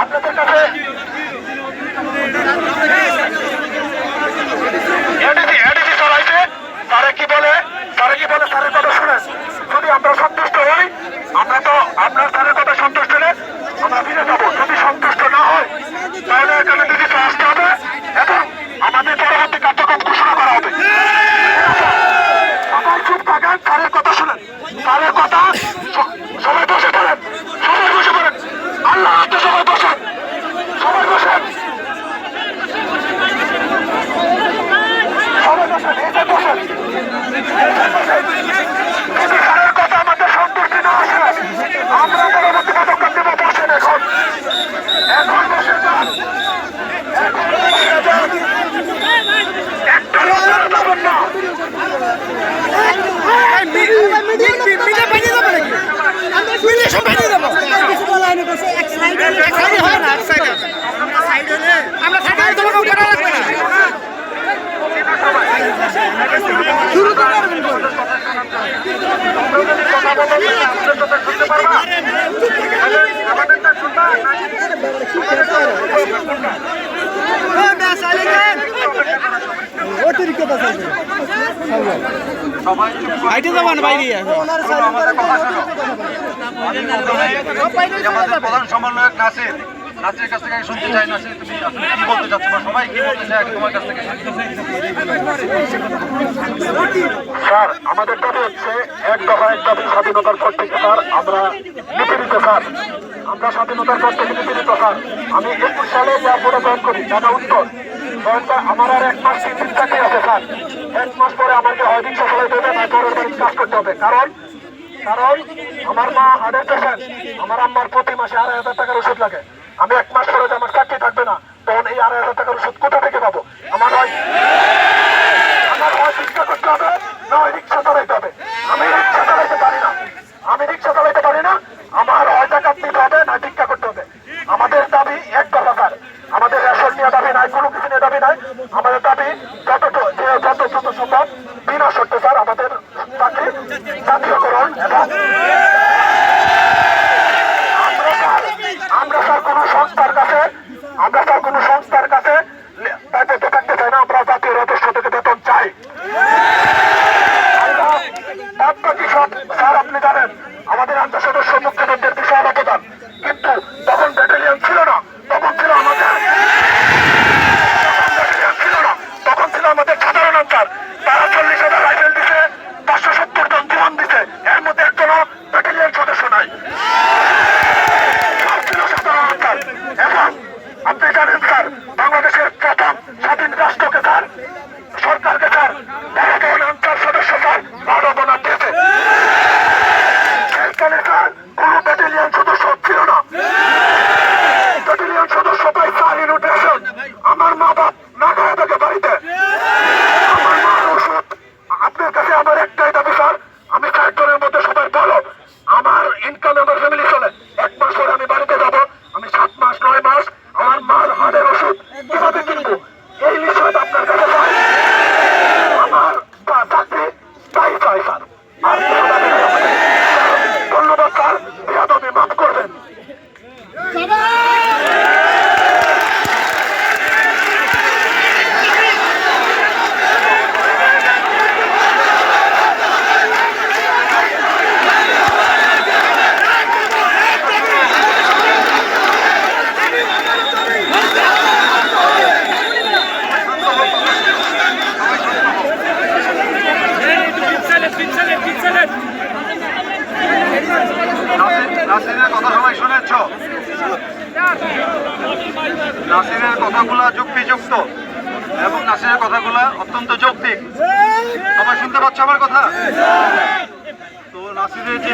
আপনাদের কাছে তারা কি বলে স্যারের কথা শুনে যদি আমরা সন্তুষ্ট হই, আমরা তো আপনার স্যারের কথা সন্তুষ্ট হলে আমরা ফিরে যাবো। যদি সন্তুষ্ট না হয় তাহলে এখানে দিদিতে আসতে হবে এবং আমাদের পরবর্তী কার্যক্রম ঘোষণা করা হবে। সবাই চুপ থাকেন, স্যারের কথা শুনেন, স্যারের কথা সবাই বসে পড়েন, সবাই বসে পড়েন, আল্লাহ হাতে সবাই বসেন, সবাই বসেন, সবাই বসেন, এই যে বসেন। যদি স্যারের কথা আমাদের সন্তুষ্টি না আসে আমরা পরবর্তী পদক্ষেপ দেব। বসেন এখন, এখন বসে যান, এখন বসে যান, একটা লোকের যাবেন না। প্রধান সমন্বয়ক নাসির, নাসিরের কাছ থেকে শুনতে চাই। নাসির, তুমি আসলে কি বলতে চাচ্ছ বা সবাই কি বলতে চায় তোমার কাছ থেকে? স্যার, আমাদের দাবি হচ্ছে এক দফা এক দাবি স্বাধীনতার পর থেকে স্যার আমরা নিপীড়িত স্যার, আমরা স্বাধীনতার পর থেকে নিপীড়িত স্যার। আমি 21 সালে এয়ারপোর্টে জয়েন করি, ঢাকা উত্তর। আমার আর 1 মাস 3 দিন চাকরি আছে স্যার। 1 মাস পরে আমাকে হয় রিক্সা চালাইতে হবে, না পরের বাড়ি কাজ করতে হবে। কারণ আমার মা হার্টের পেশেন্ট, আমার আম্মার প্রতি মাসে 2,500 টাকার ওষুধ লাগে। আমি 1 মাস পরে আমার চাকরি থাকবে না, তখন এই 2,500 টাকার ওষুধ কোথা থেকে পাবো? আমার হয় ভিক্ষা করতে হবে, না হয় রিক্সা চালাইতে হবে। আমি রিক্সা চালাইতে পারি না, আমার হয় টাকা দিতে হবে, না ভিক্ষা করতে হবে। আমাদের দাবি এক দফা স্যার, আমাদের রেশন নিয়ে দাবি নাই, কোনো কিছু নিয়ে দাবি নাই। আমাদের দাবি যত দ্রুত সম্ভব বিনা শর্তে স্যার আমাদের চাকরি জাতীয়করণ এবং আমরা স্যার কোনো সংস্থার কাছে দায়িত্ব থাকতে চাই না। আমরা জাতীয় রাজস্ব থেকে বেতন চাই। বাকি সব স্যার আপনি জানেন, আমাদের আন্তঃ সদস্য মুখ্যমন্ত্রীর বিশাল অবদান, কিন্তু তখন ব্যাটালিয়ন ছিল না, তখন ছিল আমাদের সাধারণ আনসার। তারা 40,000 রাইফেল দিছে, 570 জন জীবন দিছে, এর মধ্যে একজনও ব্যাটালিয়ন সদস্য নাই। সাধারণ আনসার এবং আপনি জানেন স্যার, বাংলাদেশের প্রথম স্বাধীন রাষ্ট্রকে স্যার, সরকারকে স্যার, বড় আনসার সদস্য স্যার মানবনা দিয়েছে। সেখানে স্যার কোনো ব্যাটালিয়ন সদস্য ছিল না। ব্যাটালিয়ন সদস্য পাই স্যার ইনভিটেশন। আমার মা বাপ না খাওয়া থাকে বাড়িতে, আমার মার ওষুধ। আপনার কাছে আমার একটাই দাবি স্যার, আমি 4 জনের মধ্যে সবাই বলো, আমার ইনকাম আমার ফ্যামিলি চলে। 1 মাস পরে আমি বাড়িতে যাবো, আমি 7 মাস 9 মাস আমার মার হাড়ের ওষুধ কিভাবে কিনবো? এই বিষয়টা আপনার কাছে চাই। আমার চাকরি তাই চাই স্যার, আর ধন্যবাদ স্যার, বেয়াদবি মাফ করবেন। নাসিরের কথা সবাই শুনেছ? নাসিরের কথাগুলা যুক্তিযুক্ত এবং নাসিরের কথাগুলা অত্যন্ত যৌক্তিক। সবাই শুনতে পাচ্ছ আমার কথা? তো নাসিরের যে